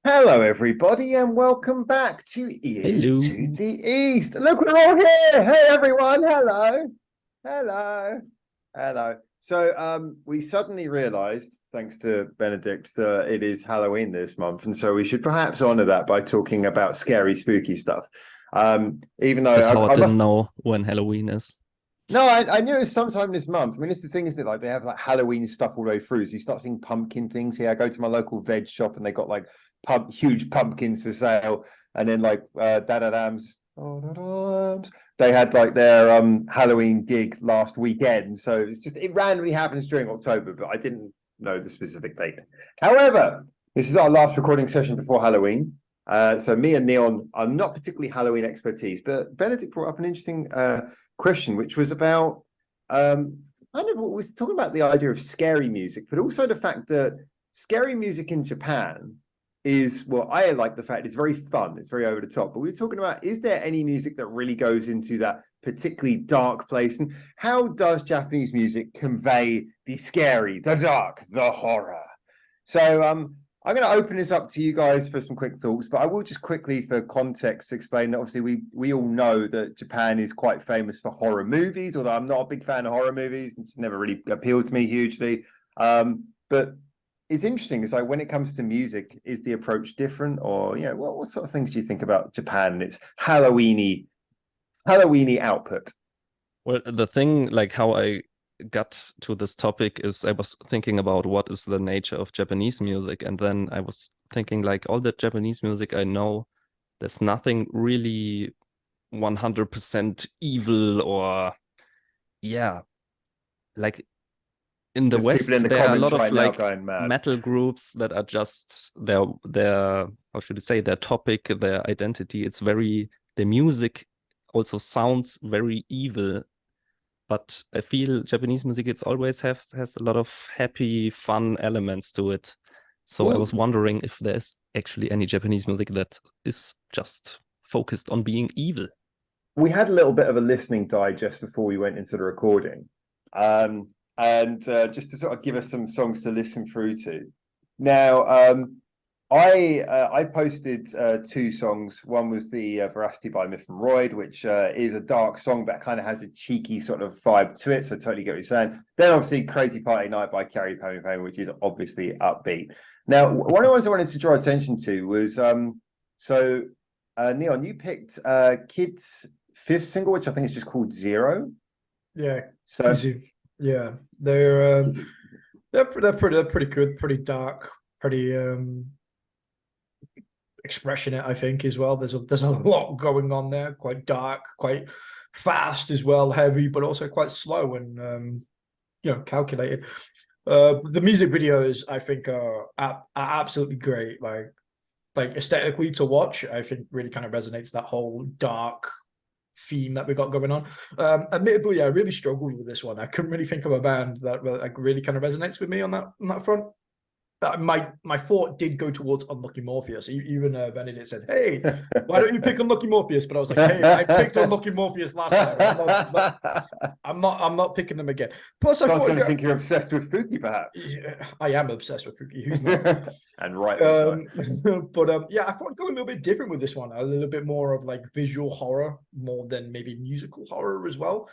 Hello, everybody, and welcome back to Ears Hello. to the East. Look, we're all here. Hey, everyone. Hello. Hello. Hello. So, we suddenly realized, thanks to Benedict, that it is Halloween this month, and so we should perhaps honor that by talking about scary, spooky stuff. Even though Because Howard I didn't must, know when Halloween is. no, I knew it was sometime this month. I mean, it's the thing, isn't it? Like they have like Halloween stuff all the way through. So you start seeing pumpkin things here. I go to my local veg shop and they got like huge pumpkins for sale. And then like DADADAMS, they had like their Halloween gig last weekend. So it randomly happens during October, but I didn't know the specific date. However, this is our last recording session before Halloween. So me and Neon are not particularly Halloween expertise, but Benedict brought up an interesting question, which was about kind of what was talking about the idea of scary music, but also the fact that scary music in Japan is, well, I like the fact it's very fun, it's very over the top. But we were talking about, is there any music that really goes into that particularly dark place? And how does Japanese music convey the scary, the dark, the horror? So I'm going to open this up to you guys for some quick thoughts, but I will just quickly, for context, explain that obviously we all know that Japan is quite famous for horror movies, although I'm not a big fan of horror movies. It's never really appealed to me hugely. But it's interesting. It's like when it comes to music, is the approach different, or what sort of things do you think about Japan and its Halloweeny output? Well, the thing, like how I got to this topic is I was thinking about what is the nature of Japanese music. And then I was thinking like all the Japanese music I know, there's nothing really 100% evil or yeah, like in the There's people in West, the there are a comments lot of right now like going mad. metal groups that are just their how should I say their topic, their identity. It's very the music also sounds very evil, but I feel Japanese music it's always has a lot of happy, fun elements to it. So I Well, was wondering if there's actually any Japanese music that is just focused on being evil. we had a little bit of a listening digest before we went into the recording, um, and just to sort of give us some songs to listen through to. Now, I posted two songs. One was the Veracity by Myth and ROID, which is a dark song, but kind of has a cheeky sort of vibe to it. So I totally get what you're saying. Then obviously Crazy Party Night by Carrie Payne, which is obviously upbeat. Now, one of the ones I wanted to draw attention to was so Neon, you picked Kid's fifth single, which I think is just called Zero. Yeah, So easy. Yeah, they're pretty good, pretty dark, pretty expressionate, I think, as well. There's a lot going on there, quite dark, quite fast as well, heavy, but also quite slow and calculated. The music videos I think are absolutely great. Like aesthetically to watch, I think really kind of resonates that whole dark theme that we got going on. Admittedly, I really struggled with this one. I couldn't really think of a band that like really kind of resonates with me on that front. My thought did go towards Unlucky Morpheus. Even Benedict said, "Hey, why don't you pick Unlucky Morpheus?" But I was like, "Hey, I picked Unlucky Morpheus last time. I'm not picking them again." Plus, I I was thought, going to think you're obsessed with Fuki, perhaps. yeah, I am obsessed with Fuki. Who's not? And rightly so. But yeah, I thought go a little bit different with this one. A little bit more of like visual horror, more than maybe musical horror as well.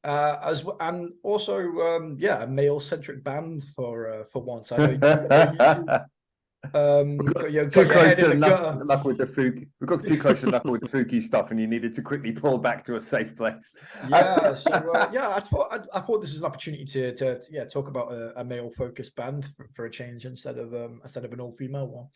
As well, and also yeah, a male centric band for once. I know you got Too your close head in to the gutter. knuckle with the Fuki. We got too close to knuckle with the Fuki stuff, and you needed to quickly pull back to a safe place. Yeah, so yeah, I thought this is an opportunity to yeah talk about a male focused band for a change instead of an all female one.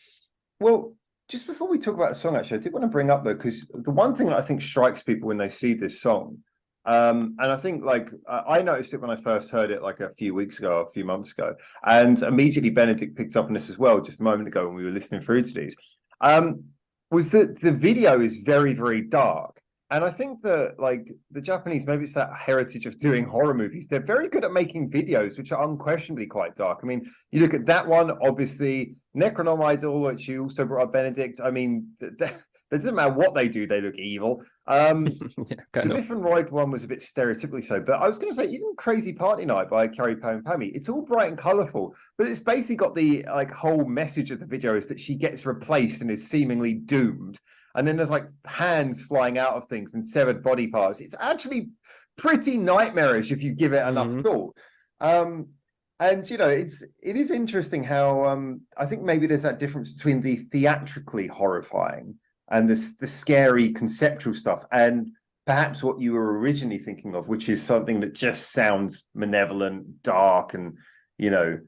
Well, just before we talk about the song, actually, I did want to bring up though, because the one thing that I think strikes people when they see this song, and I think like I noticed it when I first heard it like a few weeks ago, a few months ago, and immediately Benedict picked up on this as well just a moment ago when we were listening through to these, was that the video is very, very dark. And I think that like the Japanese, maybe it's that heritage of doing horror movies. They're very good at making videos, which are unquestionably quite dark. I mean, you look at that one, obviously, Necronomidal, which you also brought up, Benedict. I mean, It doesn't matter what they do, they look evil. Yeah, The kind of. Myth and Ride one was a bit stereotypically so, but I was going to say even Crazy Party Night by Carrie Poe Pammy, it's all bright and colourful, but it's basically got the like whole message of the video is that she gets replaced and is seemingly doomed, and then there's like hands flying out of things and severed body parts. It's actually pretty nightmarish if you give it enough thought. And you know, it is interesting how I think maybe there's that difference between the theatrically horrifying and the scary conceptual stuff, and perhaps what you were originally thinking of, which is something that just sounds malevolent, dark, and you know,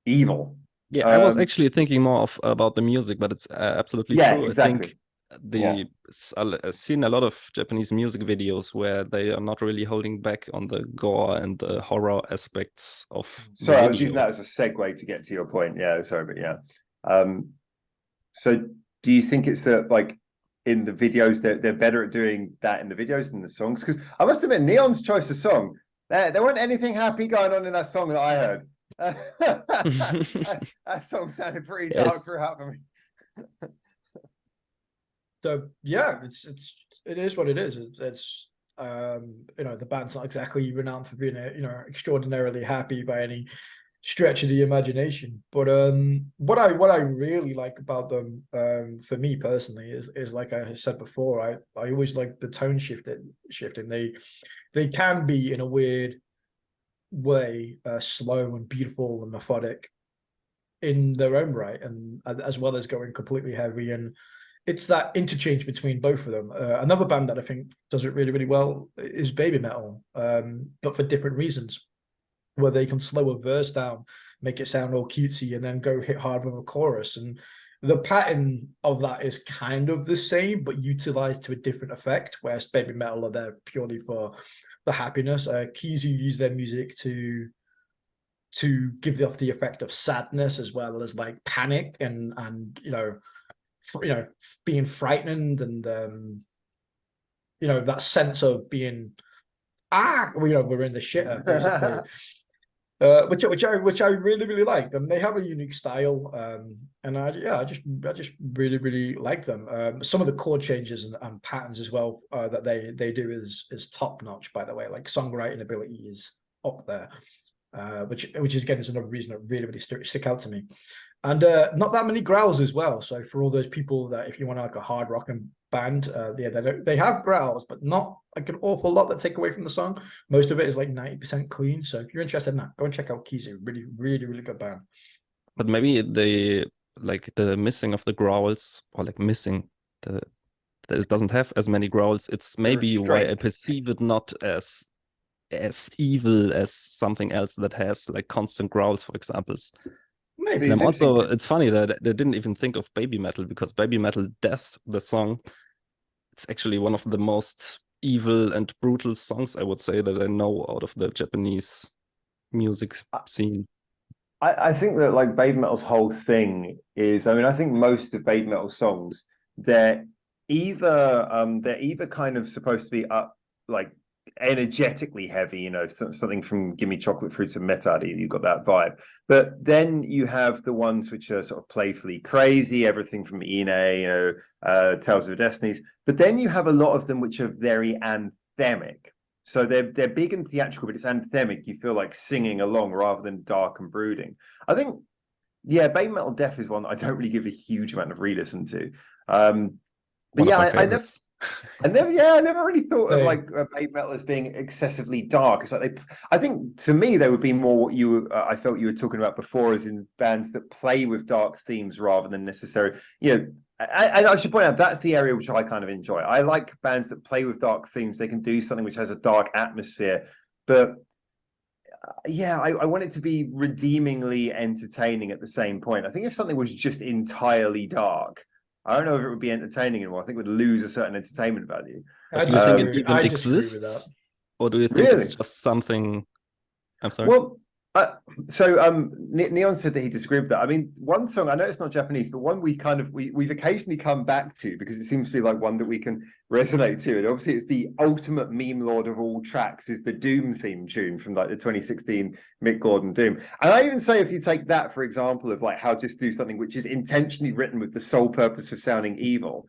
evil. Yeah, I was actually thinking more about the music, but it's absolutely true. Exactly. I think I've seen a lot of Japanese music videos where they are not really holding back on the gore and the horror aspects of Sorry, the I was using video. that as a segue to get to your point. Yeah, sorry, but yeah. So do you think it's that like in the videos they're better at doing that in the videos than the songs? Because I must admit, Neon's choice of song, there weren't anything happy going on in that song that I heard. That song sounded pretty dark throughout for me. So yeah, it is what it is. It's you know, the band's not exactly renowned for being extraordinarily happy by any stretch of the imagination. But what I really like about them, for me personally, is like I said before, I always like the tone shifting. They can be in a weird way slow and beautiful and methodic in their own right, and as well as going completely heavy, and it's that interchange between both of them. Another band that I think does it really, really well is BABYMETAL, but for different reasons, where they can slow a verse down, make it sound all cutesy, and then go hit hard with a chorus. And the pattern of that is kind of the same, but utilized to a different effect, whereas BABYMETAL are there purely for the happiness. Kizu use their music to give off the effect of sadness as well as like panic and being frightened, and that sense of being we're in the shitter basically. Which I really, really like. And they have a unique style, and I just really, really like them. Some of the chord changes and patterns as well that they do is top notch. By the way, like songwriting ability is up there, which is again is another reason that really, really stick out to me. And not that many growls as well. So for all those people that if you want like a hard rocking band, they have growls, but not like an awful lot that take away from the song. Most of it is like 90% clean. So if you're interested in that, go and check out Kizu. Really, really, really good band. But maybe the missing of the growls, or like missing that it doesn't have as many growls. It's maybe why I perceive it not as evil as something else that has like constant growls, for examples. Maybe. And also, it's funny that they didn't even think of BABYMETAL, because BABYMETAL Death, the song, it's actually one of the most evil and brutal songs, I would say, that I know out of the Japanese music scene. I think that like BABYMETAL's whole thing is, I mean, I think most of BABYMETAL songs, they're either kind of supposed to be up like energetically heavy, something from Gimme Chocolate Fruits and Metadi, you've got that vibe. But then you have the ones which are sort of playfully crazy, everything from Ine, Tales of Destinies. But then you have a lot of them which are very anthemic. So they're big and theatrical, but it's anthemic. You feel like singing along rather than dark and brooding. I think, BABYMETAL Death is one that I don't really give a huge amount of re-listen to. But yeah, I never really thought of like BABYMETAL as being excessively dark. It's like I think to me they would be more what I felt you were talking about before, as in bands that play with dark themes rather than necessarily, And I should point out that's the area which I kind of enjoy. I like bands that play with dark themes. They can do something which has a dark atmosphere, but I want it to be redeemingly entertaining at the same point. I think if something was just entirely dark, I don't know if it would be entertaining anymore. I think it would lose a certain entertainment value. Do you think it even exists? Or do you think it's just something? I'm sorry. Well, Neon said that he disagreed with that. I mean, one song, I know it's not Japanese, but one we've occasionally come back to because it seems to be like one that we can resonate to. And obviously it's the ultimate meme lord of all tracks is the Doom theme tune from like the 2016 Mick Gordon Doom. And I even say if you take that, for example, of like how just do something which is intentionally written with the sole purpose of sounding evil,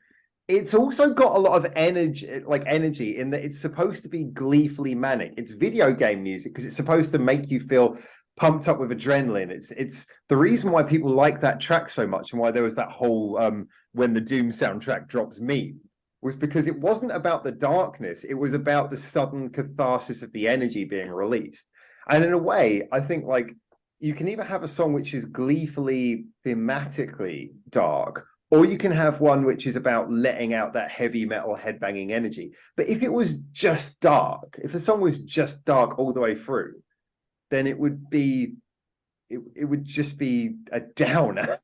it's also got a lot of energy in that it's supposed to be gleefully manic. It's video game music because it's supposed to make you feel pumped up with adrenaline. It's the reason why people like that track so much, and why there was that whole when the Doom soundtrack drops meme, was because it wasn't about the darkness, it was about the sudden catharsis of the energy being released. And in a way, I think like you can either have a song which is gleefully thematically dark, or you can have one which is about letting out that heavy metal headbanging energy. But if it was just dark, if a song was just dark all the way through, then it would just be a downer.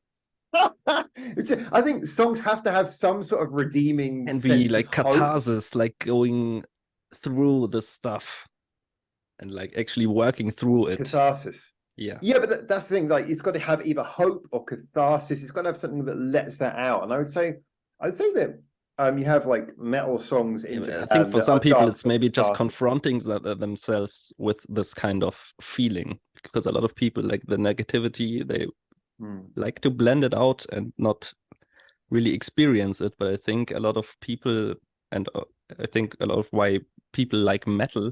I think songs have to have some sort of redeeming And sense be like of hope. catharsis, like going through the stuff and like actually working through it. Catharsis. Yeah. Yeah, but that's the thing. Like, it's got to have either hope or catharsis. It's got to have something that lets that out. And I'd say that you have like metal songs in Japan. I think for that some are people dark it's but maybe just cathartic. confronting themselves with this kind of feeling, because a lot of people like the negativity, they like to blend it out and not really experience it. But I think a lot of people, and I think a lot of why people like metal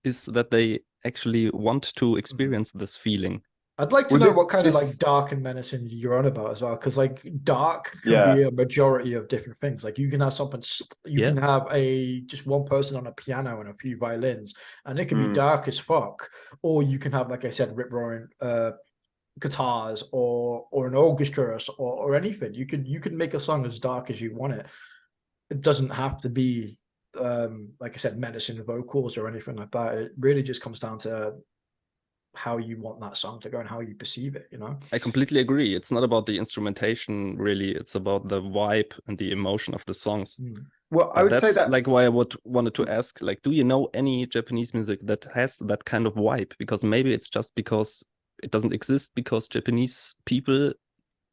is that they actually want to experience this feeling. I'd like to Well, know what kind of this- like dark and menacing you're on about as well, because like dark can Yeah. be a majority of different things. Like you can have something, you Yeah. can have just one person on a piano and a few violins, and it can be Mm. dark as fuck. Or you can have, like I said, rip roaring guitars or an orchestra or anything. You can make a song as dark as you want it. It doesn't have to be like I said, menacing vocals or anything like that. It really just comes down to how you want that song to go and how you perceive it, you know? I completely agree. It's not about the instrumentation, really. It's about the vibe and the emotion of the songs. Well, I But would say that's that like why I wanted to ask, like, do you know any Japanese music that has that kind of vibe? Because maybe it's just because it doesn't exist because Japanese people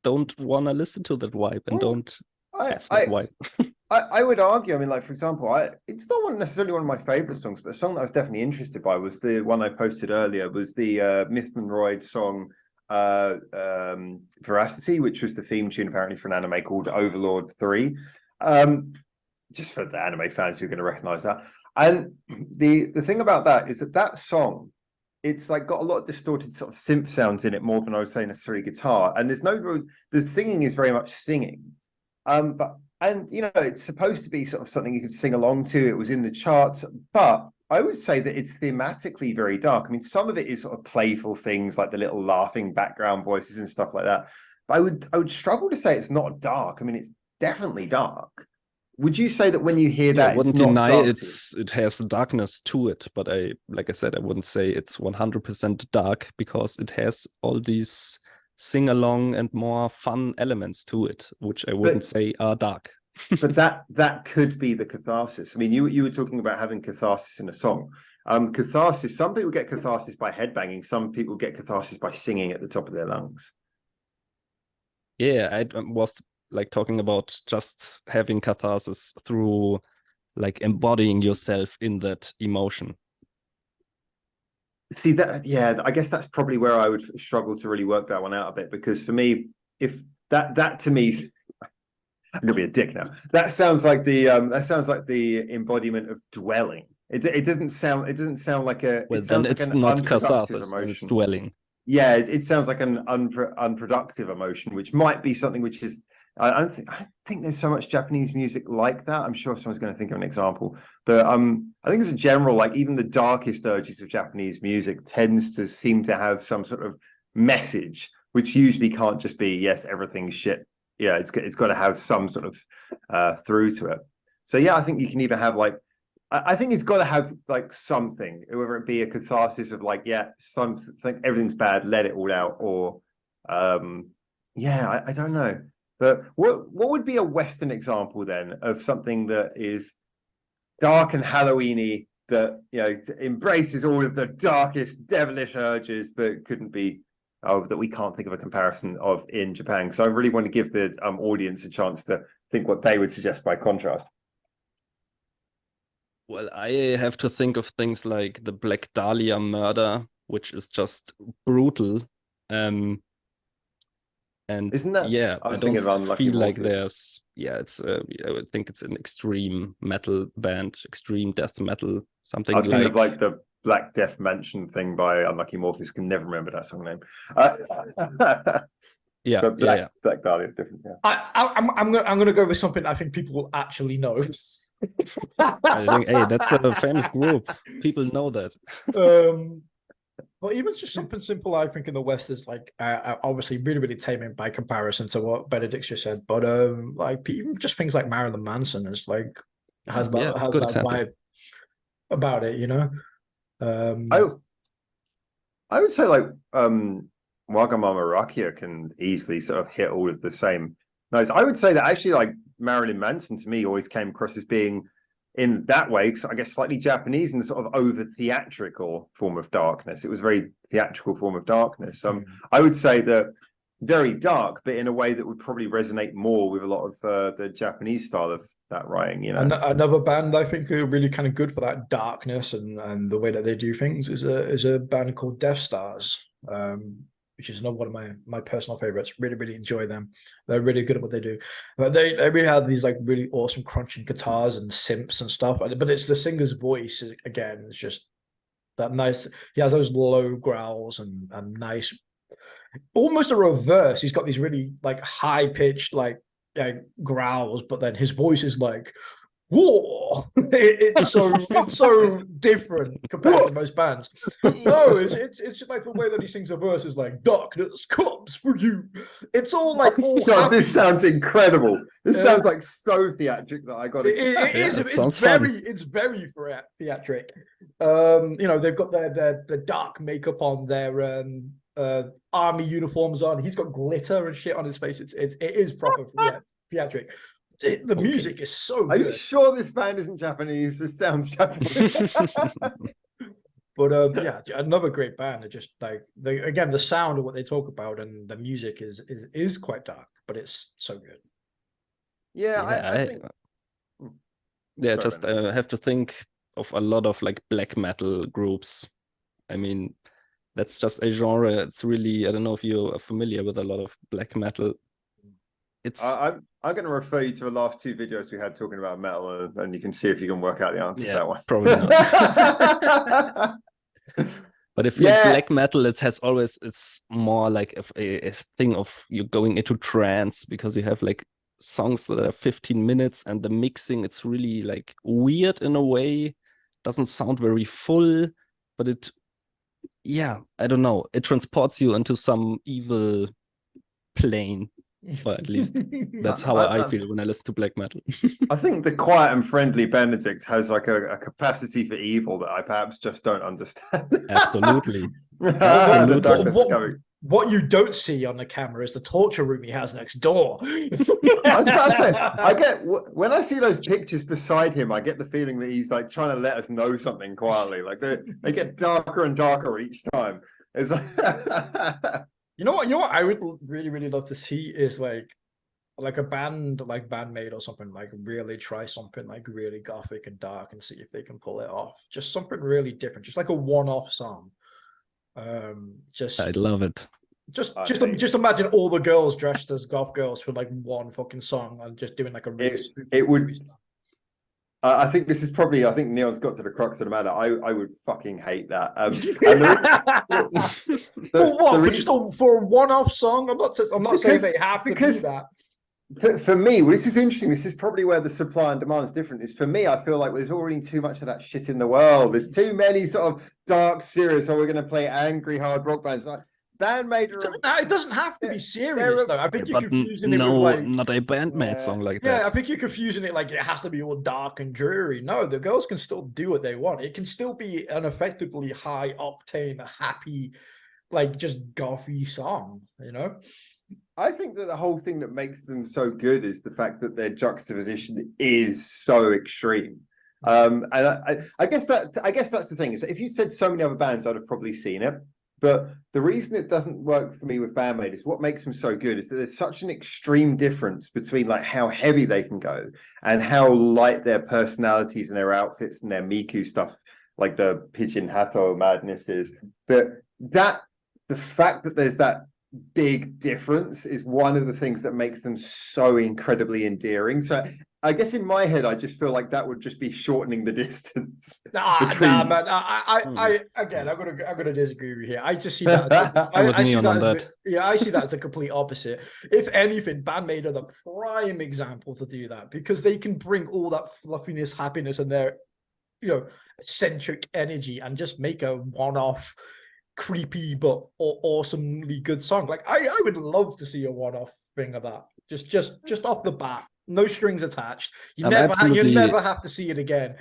don't want to listen to that vibe and don't have that vibe. I would argue, I mean, like, for example, it's not necessarily one of my favorite songs, but a song that I was definitely interested by was the one I posted earlier, was the Myth and ROID song Veracity, which was the theme tune apparently for an anime called Overlord 3. Just for the anime fans who are going to recognize that. And the thing about that is that song, it's like got a lot of distorted sort of synth sounds in it, more than I would say necessarily guitar. And the singing is very much singing. And you know, it's supposed to be sort of something you could sing along to. It was in the charts, but I would say that it's thematically very dark. I mean, some of it is sort of playful things like the little laughing background voices and stuff like that. But I would struggle to say it's not dark. I mean, it's definitely dark. Would you say that when you hear that, I wouldn't it's not deny dark it has darkness to it, but like I said, I wouldn't say it's 100% dark because it has all these sing-along and more fun elements to it, which I wouldn't say are dark. But that could be the catharsis. I mean, you were talking about having catharsis in a song. Catharsis, some people get catharsis by headbanging, some people get catharsis by singing at the top of their lungs. Yeah, I was like talking about just having catharsis through like embodying yourself in that emotion. See that, yeah, I guess that's probably where I would struggle to really work that one out a bit, because for me, if that to me, I'm gonna be a dick now. That sounds like the embodiment of dwelling. It doesn't sound like a. Well, it then sounds like it's an not unproductive catharsis, then it's emotion. dwelling. Yeah, it sounds like an unproductive emotion, which might be something which is. I think there's so much Japanese music like that. I'm sure someone's going to think of an example, but I think as a general, like even the darkest urges of Japanese music tends to seem to have some sort of message, which usually can't just be yes, everything's shit. Yeah, it's got to have some sort of through to it. So yeah, I think you can either have like. I think it's got to have like something, whether it be a catharsis of like, yeah, something, everything's bad, let it all out, or yeah, I don't know. But what would be a Western example then of something that is dark and Halloweeny, that, you know, embraces all of the darkest devilish urges, but couldn't be that we can't think of a comparison of in Japan? Because I really want to give the audience a chance to think what they would suggest by contrast. Well, I have to think of things like the Black Dahlia murder, which is just brutal. And And Isn't that? yeah, I I was don't thinking of Unlucky feel like Morpheus. there's it's I would think it's an extreme metal band, extreme death metal, something I was thinking of like like the Black Death Mansion thing by Unlucky Morpheus. Can never remember that song name. yeah, But yeah, yeah. Black Dahlia is different. Yeah. I'm gonna go with something I think people will actually know. I think hey, that's a famous group. People know that. But even just something simple, I think in the West is like obviously really, really tame by comparison to what Benedict just said. But like even just things like Marilyn Manson is like has Yeah, that good example. vibe about it, you know. I would say like Wagamama Rakia can easily sort of hit all of the same notes. I would say that actually like Marilyn Manson to me always came across as being in that way, I guess slightly Japanese in the sort of over theatrical form of darkness. It was a very theatrical form of darkness. I would say that very dark, but in a way that would probably resonate more with a lot of the Japanese style of that writing, you know. Another band I think are really kind of good for that darkness and the way that they do things is a band called Death Stars, which is another one of my personal favorites. Really, really enjoy them. They're really good at what they do. But they really have these like really awesome crunching guitars and synths and stuff. But it's the singer's voice again. It's just that nice. He has those low growls and nice, almost a reverse. He's got these really like high pitched like growls, but then his voice is like, whoa! It's so different compared to most bands. No, it's just like the way that he sings a verse is like darkness comes for you. It's all like all God, happy. this sounds incredible. This sounds like so theatric that I got it is. It's very theatric. You know, they've got the dark makeup on, their army uniforms on. He's got glitter and shit on his face. It is proper theatric. The music is so good. Are you sure this band isn't Japanese? This sounds Japanese. But yeah, another great band. Just like the sound of what they talk about and the music is quite dark, but it's so good. Yeah, I think. Yeah, Sorry, just have to think of a lot of like black metal groups. I mean, that's just a genre. It's really, I don't know if you are familiar with a lot of black metal. It's I'm going to refer you to the last two videos we had talking about metal, and you can see if you can work out the answer to that one. Probably not. But if like black metal, it's more like a thing of you going into trance because you have like songs that are 15 minutes and the mixing, it's really like weird in a way. Doesn't sound very full, but I don't know. It transports you into some evil plane. Or at least that's how I feel when I listen to black metal. I think the quiet and friendly Benedict has like a capacity for evil that I perhaps just don't understand. Absolutely. What you don't see on the camera is the torture room he has next door. I was about to say, when I see those pictures beside him, I get the feeling that he's like trying to let us know something quietly. Like they get darker and darker each time. It's like You know what I would really, really love to see is like a band like BAND-MAID or something, like really try something like really gothic and dark and see if they can pull it off. Just something really different, just like a one-off song. I'd love it. Just imagine all the girls dressed as goth girls for like one fucking song and just doing like a really it would. I think this is probably. I think Neil's got to the crux of the matter. I would fucking hate that. For what? For a one-off song? I'm not saying they have to do that. For me, this is interesting. This is probably where the supply and demand is different. Is for me, I feel like there's already too much of that shit in the world. There's too many sort of dark, serious. Or we're going to play angry hard rock bands. Like BAND-MAID. It doesn't have to be serious though. I think you're confusing it with like not a BAND-MAID song like that. Yeah, I think you're confusing it like it has to be all dark and dreary. No, the girls can still do what they want. It can still be an effectively high octane, happy, like just gothy song, you know? I think that the whole thing that makes them so good is the fact that their juxtaposition is so extreme. And I guess that's the thing is if you said so many other bands, I'd have probably seen it. But the reason it doesn't work for me with BAND-MAID is what makes them so good is that there's such an extreme difference between like how heavy they can go and how light their personalities and their outfits and their Miku stuff, like the Pigeon Hato madness is. But the fact that there's that big difference is one of the things that makes them so incredibly endearing. So I guess in my head, I just feel like that would just be shortening the distance between. Nah, man. Again, I'm gonna disagree with you here. I just see that. I'm with I see Neon that on as that. I see that as the complete opposite. If anything, BAND-MAID are the prime example to do that because they can bring all that fluffiness, happiness, and their eccentric energy and just make a one-off, creepy but awesomely good song. Like I would love to see a one-off thing of that. Just off the bat. No strings attached. You I'm never absolutely- have to see it again.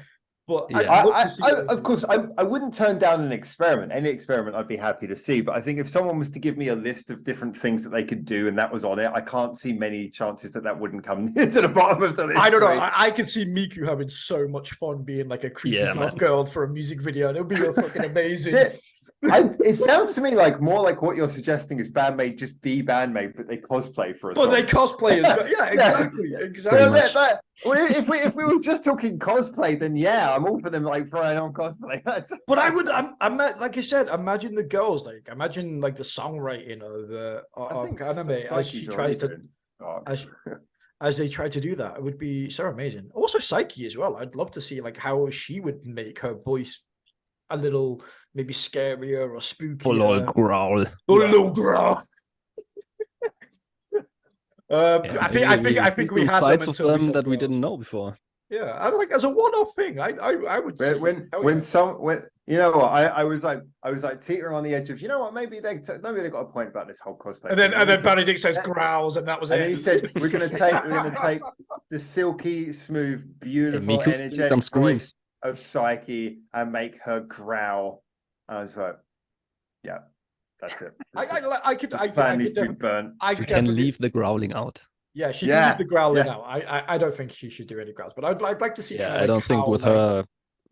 But Yeah. I'd love to see it. Of course, I wouldn't turn down an experiment. Any experiment I'd be happy to see. But I think if someone was to give me a list of different things that they could do and that was on it, I can't see many chances that wouldn't come to the bottom of the list. I don't know. I could see Miku having so much fun being like a creepy Yeah, goth man. girl for a music video. It would be fucking amazing. It sounds to me like more like what you're suggesting is BAND-MAID just be BAND-MAID, but they cosplay for a But song. they cosplay as yeah, exactly. Pretty much. Well, if we were just talking cosplay, then yeah, I'm all for them like throwing on cosplay. But I'm like I said, imagine the girls, like imagine like the songwriting of anime as she tries to as they try to do that. It would be so amazing. Also Psyche as well. I'd love to see like how she would make her voice a little maybe scarier or spookier. A little growl. A little growl. I think we some had sides them of until we them said that we growls. didn't know before. Yeah, I like as a one-off thing. I would say when you know what I was like teetering on the edge of, you know what, maybe they got a point about this whole cosplay. and then Benedict says growls and that was and it. then he said we're gonna take the silky smooth beautiful Miku, some energetic screams. voice of Psyche and make her growl. And I was like, yeah, that's it. I could Plan needs to be burnt. I You could can definitely leave the growling out. Yeah, she Yeah, can leave the growling yeah. out. I don't think she should do any growls, but I'd like to see. Yeah, kinda I like don't think how, with like- her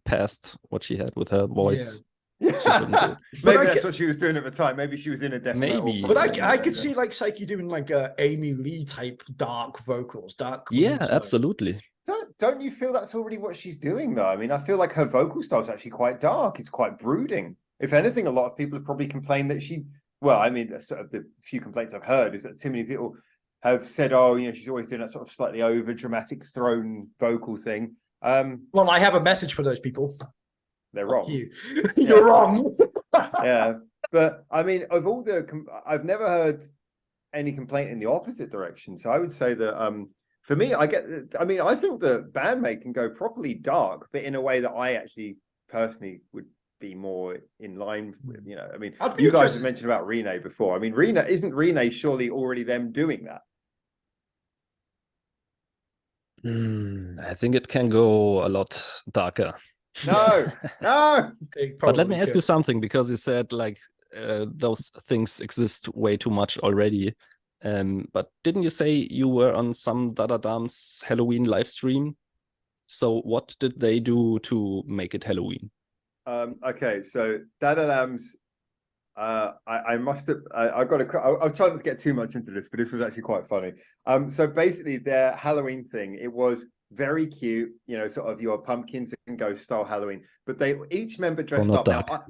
past what she had with her voice. Yeah. shouldn't do it. Maybe I that's get- what she was doing at the time. Maybe she was in a death metal. Maybe. But I could see like Psyche doing like Amy Lee type dark vocals, dark. clean Yeah, stuff. absolutely. Don't you feel that's already what she's doing though? I mean, I feel like her vocal style is actually quite dark. It's quite brooding. If anything, a lot of people have probably complained that well, I mean, sort of the few complaints I've heard is that too many people have said, oh, you know, she's always doing that sort of slightly over dramatic thrown vocal thing. Well, I have a message for those people. They're Fuck wrong. you. You're wrong. Yeah, but I mean, of all I've never heard any complaint in the opposite direction. So I would say that for me, I think that BAND-MAID can go properly dark, but in a way that I actually personally would be more in line with. You know, I mean, I'd be you guys interested- have mentioned about Rene before. I mean, isn't Rene surely already them doing that? I think it can go a lot darker. No, no. But let me ask you something, because you said like those things exist way too much already. But didn't you say you were on some DADADAMS Halloween live stream? So what did they do to make it Halloween? Okay, so DADADAMS, I must have, I've got to, I'll try not to get too much into this, but this was actually quite funny. So basically their Halloween thing, it was very cute, you know, sort of your pumpkins and ghost style Halloween, but each member dressed not up. Now,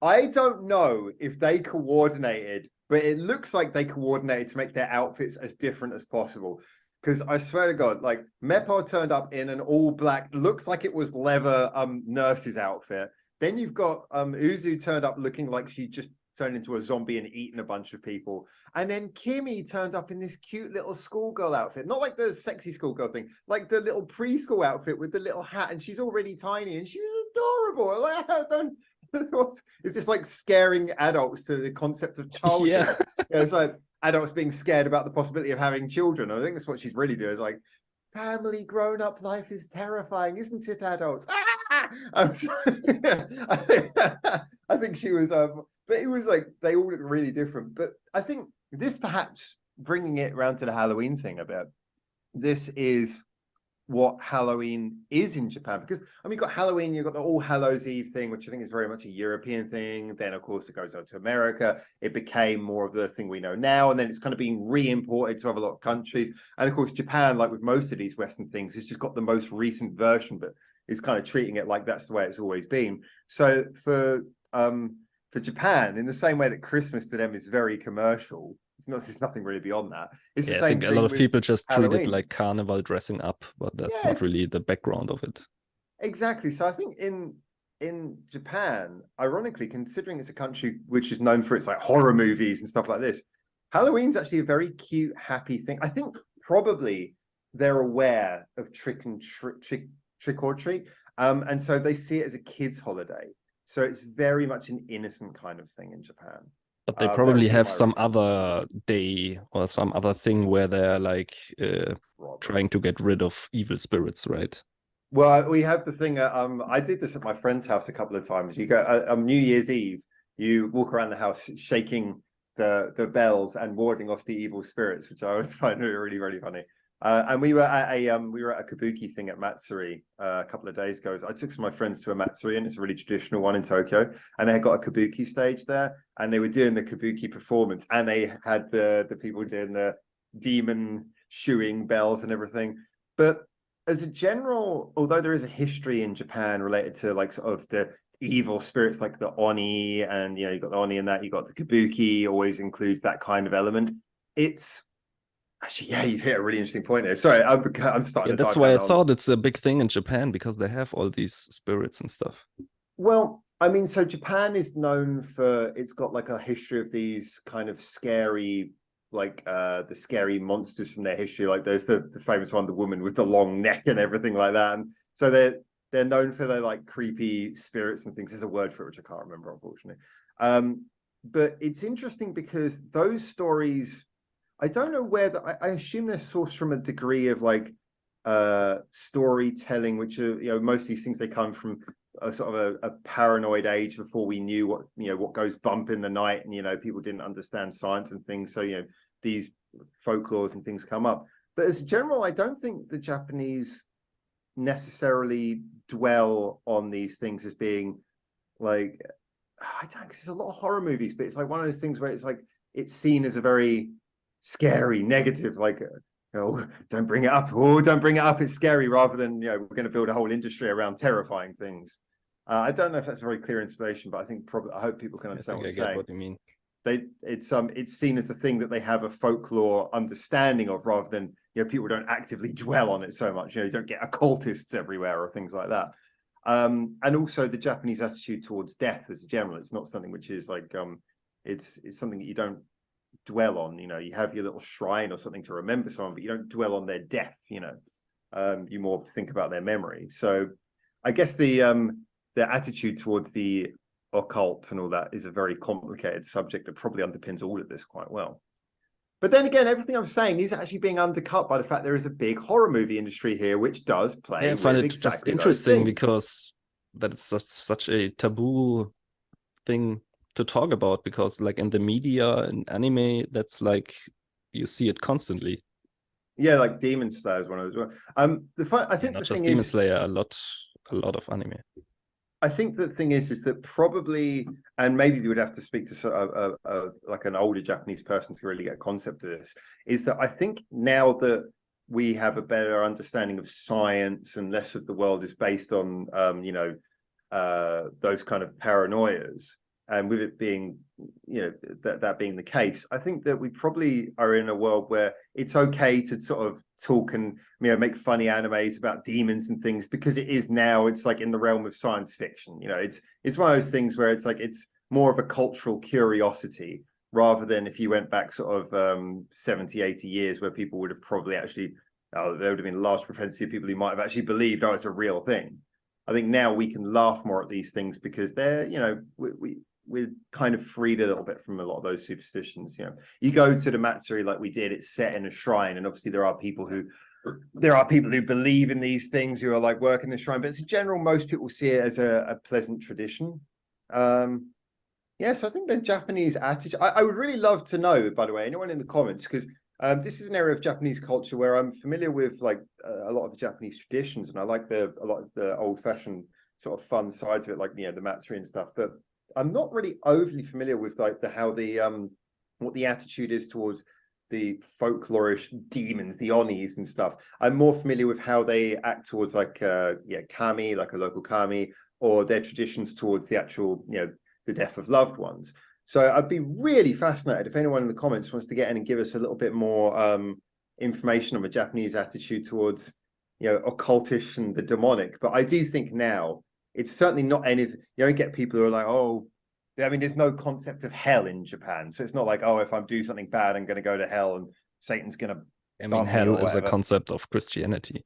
I don't know if they coordinated, but it looks like they coordinated to make their outfits as different as possible. Because I swear to God, like Mepo turned up in an all black, looks like it was leather nurse's outfit. Then you've got Uzu turned up looking like she just turned into a zombie and eaten a bunch of people. And then Kimmy turned up in this cute little schoolgirl outfit. Not like the sexy schoolgirl thing, like the little preschool outfit with the little hat. And she's already tiny and she's adorable. Like, is this like scaring adults to the concept of childhood? Yeah. Yeah, it's like adults being scared about the possibility of having children. I think that's what she's really doing. It's like, family grown-up life is terrifying, isn't it, adults? I think she was but it was like they all look really different. But I think this, perhaps bringing it around to the Halloween thing a bit, this is what Halloween is in Japan. Because I mean, you've got Halloween, you've got the All Hallows Eve thing, which I think is very much a European thing. Then of course it goes on to America. It became more of the thing we know now, and then it's kind of being re-imported to other lot of countries. And of course Japan, like with most of these Western things, has just got the most recent version, but is kind of treating it like that's the way it's always been. So for for Japan, in the same way that Christmas to them is very commercial. There's nothing really beyond that. It's the Yeah, same I think a thing lot of with people just treat it Halloween. like carnival dressing up, but that's Yeah, not really the background of it. exactly. So I think in Japan, ironically, considering it's a country which is known for its like horror movies and stuff like this, Halloween's actually a very cute, happy thing. I think probably they're aware of trick or treat, and so they see it as a kids' holiday. So it's very much an innocent kind of thing in Japan. But they That probably would be have my some reading. other day or some other thing where they're like trying to get rid of evil spirits, right? Well, we have the thing. I did this at my friend's house a couple of times. You go on New Year's Eve, you walk around the house shaking the bells and warding off the evil spirits, which I always find really, really funny. And we were at a kabuki thing at Matsuri a couple of days ago. I took some of my friends to a Matsuri, and it's a really traditional one in Tokyo. And they had got a kabuki stage there, and they were doing the kabuki performance, and they had the people doing the demon shooing bells and everything. But as a general, although there is a history in Japan related to like sort of the evil spirits like the Oni, and you know, you've got the Oni and that, you've got the kabuki, always includes that kind of element. It's actually, yeah, you've hit a really interesting point there. Sorry, I'm starting Yeah, to that's dive why I down thought it's a big thing in Japan because they have all these spirits and stuff. Well, I mean, so Japan is known for, it's got like a history of these kind of scary, like the scary monsters from their history. Like there's the famous one, the woman with the long neck and everything like that. And so they're known for their like creepy spirits and things. There's a word for it which I can't remember, unfortunately. But it's interesting because those stories, I don't know where I assume they're sourced from a degree of like storytelling, which are, you know, most of these things, they come from a sort of a paranoid age before we knew what goes bump in the night, and you know, people didn't understand science and things, so you know, these folklores and things come up. But as a general, I don't think the Japanese necessarily dwell on these things as being like, I don't, because there's a lot of horror movies, but it's like one of those things where it's like it's seen as a very scary, negative, like, oh, don't bring it up. Oh, don't bring it up. It's scary, rather than, you know, we're going to build a whole industry around terrifying things. I don't know if that's a very clear installation, but I think probably, I hope people can understand what I you're get saying. what you mean. It's seen as the thing that they have a folklore understanding of, rather than, you know, people don't actively dwell on it so much. You know, you don't get occultists everywhere or things like that. And also the Japanese attitude towards death as a general, it's not something which is like it's something that you don't dwell on. You know, you have your little shrine or something to remember someone, but you don't dwell on their death. You know, you more think about their memory. So I guess the attitude towards the occult and all that is a very complicated subject that probably underpins all of this quite well. But then again, everything I'm saying is actually being undercut by the fact there is a big horror movie industry here, which does play Yeah, I find with it just exactly those interesting things. because that it's such a taboo thing to talk about, because like in the media and anime, that's like you see it constantly. Yeah, like Demon Slayer is one of those. I think Not the just thing Demon is, Slayer, a lot of anime. I think the thing is that probably, and maybe you would have to speak to like an older Japanese person to really get a concept of this, is that I think now that we have a better understanding of science and less of the world is based on, you know, those kind of paranoias, and with it being, you know, that being the case, I think that we probably are in a world where it's okay to sort of talk and, you know, make funny animes about demons and things, because it is now, it's like in the realm of science fiction. You know, it's one of those things where it's like it's more of a cultural curiosity, rather than if you went back sort of 70, 80 years, where people would have probably actually, there would have been a large propensity of people who might have actually believed, oh, it's a real thing. I think now we can laugh more at these things because they're, you know, we're kind of freed a little bit from a lot of those superstitions. You know, you go to the Matsuri like we did, it's set in a shrine, and obviously there are people who believe in these things, who are like working the shrine, but as a general, most people see it as a pleasant tradition. Yes, I think the Japanese attitude, I would really love to know, by the way, anyone in the comments, because this is an area of Japanese culture where I'm familiar with like a lot of the Japanese traditions, and I like a lot of the old-fashioned sort of fun sides of it, like, you know, the Matsuri and stuff. But I'm not really overly familiar with like how the what the attitude is towards the folklorish demons, the Onis and stuff. I'm more familiar with how they act towards like kami, like a local kami, or their traditions towards the actual, you know, the death of loved ones. So I'd be really fascinated if anyone in the comments wants to get in and give us a little bit more information on the Japanese attitude towards, you know, occultish and the demonic. But I do think now it's certainly not anything. You don't get people who are like, oh, I mean, there's no concept of hell in Japan. So it's not like, oh, if I'm doing something bad, I'm going to go to hell and Satan's going to. I mean, hell is a concept of Christianity.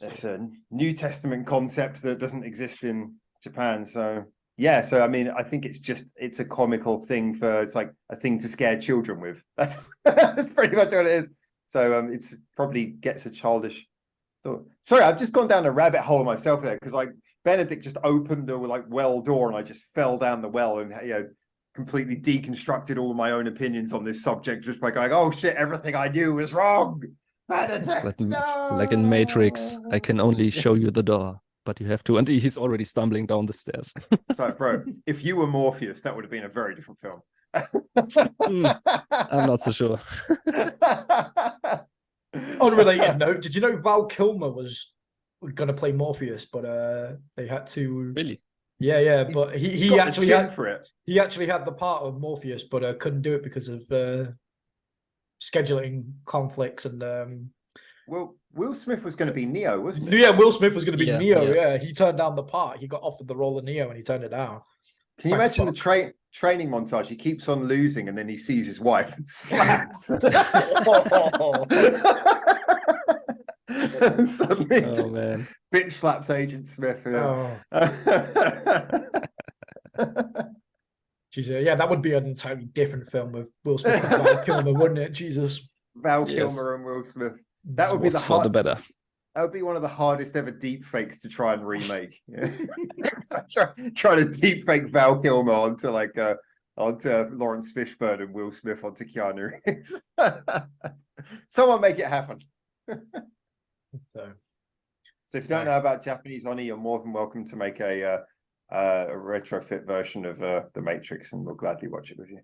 It's a New Testament concept that doesn't exist in Japan. So yeah, so I mean, I think it's a comical thing it's like a thing to scare children with. That's pretty much what it is. So it's probably gets a childish thought. Sorry, I've just gone down a rabbit hole myself there because like Benedict just opened the like well door and I just fell down the well and completely deconstructed all of my own opinions on this subject just by going, oh shit, everything I knew was wrong. Like in Matrix, I can only show you the door, but you have to, and he's already stumbling down the stairs. It's like, bro, if you were Morpheus, that would have been a very different film. I'm not so sure. On a related note, did you know Val Kilmer was going to play Morpheus, but they had to. Really? Yeah, but he actually had for it. He actually had the part of Morpheus, but couldn't do it because of scheduling conflicts and. Well, Will Smith was going to be Neo, wasn't he? Yeah, Will Smith was going to be Neo. Yeah. Yeah, he turned down the part. He got offered the role of Neo, and he turned it down. Can you imagine the training montage? He keeps on losing, and then he sees his wife and slaps. And suddenly, man, bitch slaps Agent Smith. Oh. Yeah, that would be an entirely different film with Will Smith and Val Kilmer, wouldn't it? Jesus. Val Kilmer and Will Smith. That would be the better. That would be one of the hardest ever deep fakes to try and remake. Try to deep fake Val Kilmer onto Lawrence Fishburne and Will Smith onto Keanu Reeves. Someone make it happen. So if you don't know about Japanese Oni, you're more than welcome to make a retrofit version of The Matrix, and we'll gladly watch it with you.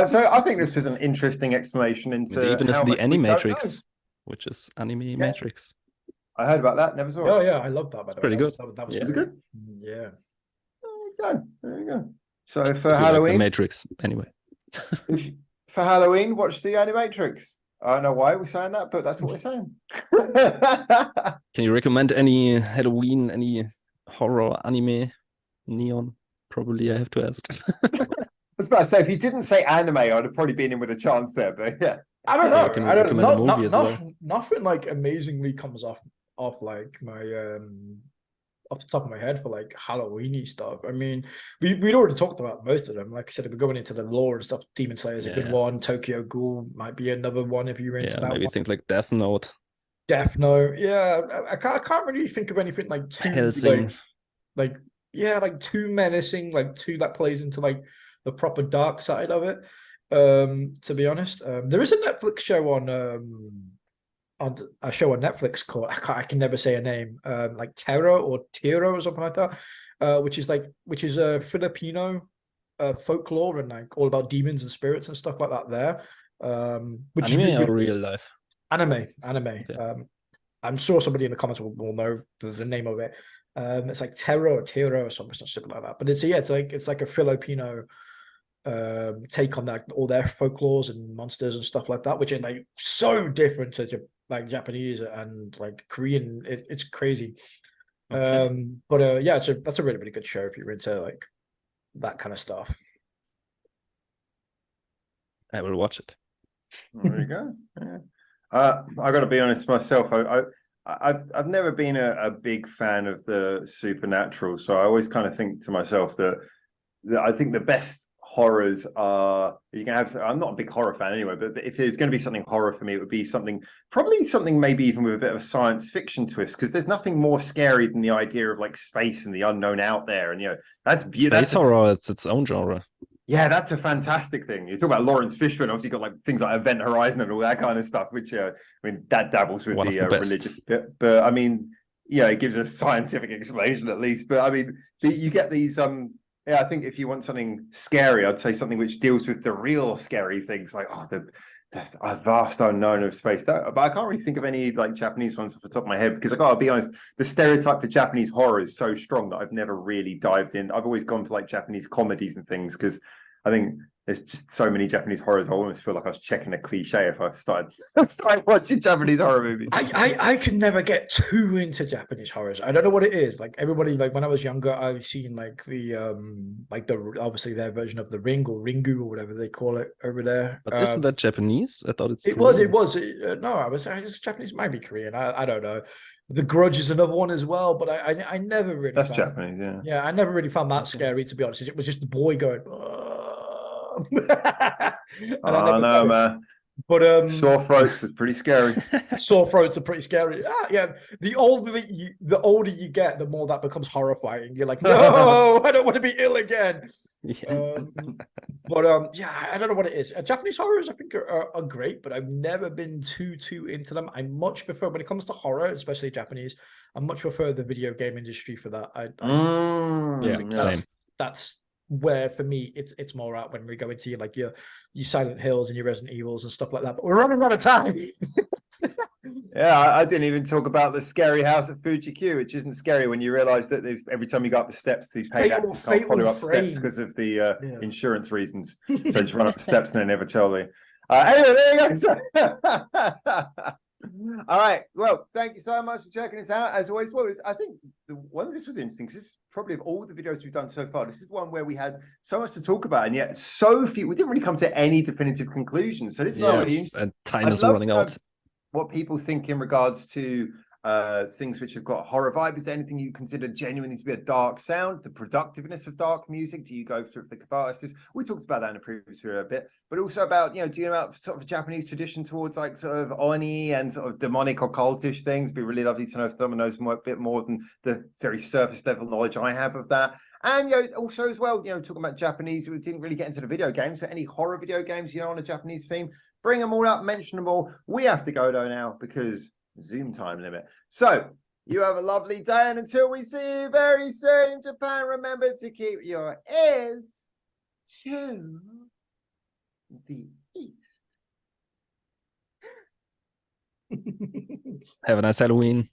So I think this is an interesting explanation into even as the Animatrix, which is Anime Matrix. I heard about that. Never saw it. Oh yeah, I love that. By the way, pretty good. That was Was it good? Yeah. There you go. So for Halloween, like the Matrix anyway. For Halloween, watch the Animatrix. I don't know why we're saying that, but that's what we're saying. Can you recommend any Halloween, any horror anime? Neon? Probably I have to ask. I was about to say, if you didn't say anime, I'd have probably been in with a chance there, but yeah. I don't know. Can I don't recommend a movie as well. Nothing like amazingly comes off like my off the top of my head for like Halloween-y stuff. I mean, we'd already talked about most of them. Like I said, we're going into the lore and stuff. Demon Slayer is a good one. Tokyo Ghoul might be another one if you're into that. Maybe one. think like Death Note. Death Note, yeah. I can't really think of anything like too Hellsing. like too menacing, like too that plays into like the proper dark side of it. To be honest, there is a Netflix show on Netflix called I can never say a name, like Terra or Tiro or something like that, which is a Filipino folklore and like all about demons and spirits and stuff like that. There, which anime is or real life? Anime. Yeah. I'm sure somebody in the comments will know the name of it. It's like Terra or Tiro or something like that. But it's like a Filipino take on that, all their folklores and monsters and stuff like that, which is like so different to like Japanese and like Korean. It's crazy. Okay. But yeah, so that's a really, really good show if you're into like that kind of stuff. I will watch it. There you go. Yeah. I got to be honest myself. I've never been a big fan of the supernatural, so I always kind of think to myself that I think the best horrors are you can have. I'm not a big horror fan anyway, but if there's going to be something horror for me, it would be probably something maybe even with a bit of a science fiction twist, because there's nothing more scary than the idea of like space and the unknown out there, and that's beautiful. Space horror, it's its own genre. Yeah, that's a fantastic thing. You talk about Lawrence Fishburne, obviously got like things like Event Horizon and all that kind of stuff, which I mean that dabbles with the religious bit, but I mean, it gives a scientific explanation at least. But I mean, you get these. I think if you want something scary, I'd say something which deals with the real scary things, like a vast unknown of space. But I can't really think of any like Japanese ones off the top of my head because I gotta be honest, the stereotype for Japanese horror is so strong that I've never really dived in. I've always gone for like Japanese comedies and things because I think there's just so many Japanese horrors. I almost feel like I was checking a cliche if I started watching Japanese horror movies. I can never get too into Japanese horrors. I don't know what it is. Like everybody, like when I was younger, I've seen like the obviously their version of The Ring or Ringu or whatever they call it over there. But isn't that Japanese? I thought it's it Korean. was no, I was Japanese, might be Korean. I don't know. The Grudge is another one as well, but I never really. That's Japanese, yeah. Yeah, I never really found that scary, to be honest. It was just the boy going. I know, man. But Sore throats is pretty scary. Sore throats are pretty scary. Yeah, the older you get, the more that becomes horrifying. You're like, no, I don't want to be ill again. Yeah. Yeah, I don't know what it is. Japanese horrors, I think, are great, but I've never been too into them. I much prefer, when it comes to horror, especially Japanese, I much prefer the video game industry for that. Same. That's where for me it's more out when we go into like your Silent Hills and your Resident Evils and stuff like that. But we're running out of time. Yeah, I didn't even talk about the scary house at Fuji-Q, which isn't scary when you realize that every time you go up the steps, these paid actors can't follow up steps because of the insurance reasons. So just run up the steps and they never tell you. Anyway, there you go. All right. Well, thank you so much for checking us out. As always, I think one of this was interesting because this is probably of all the videos we've done so far, this is one where we had so much to talk about, and yet so few. We didn't really come to any definitive conclusions. So this is really interesting. And time is running out. What people think in regards to things which have got a horror vibe. Is there anything you consider genuinely to be a dark sound? The productiveness of dark music? Do you go through the catharsis? We talked about that in a previous video a bit, but also about, do you know about sort of a Japanese tradition towards like sort of oni and sort of demonic occultish things? It'd be really lovely to know if someone knows a bit more than the very surface level knowledge I have of that. And also as well, talking about Japanese, we didn't really get into the video games. So any horror video games, on a Japanese theme, bring them all up, mention them all. We have to go though now because Zoom time limit. So you have a lovely day, and until we see you very soon in Japan, remember to keep your ears to the east. Have a nice Halloween.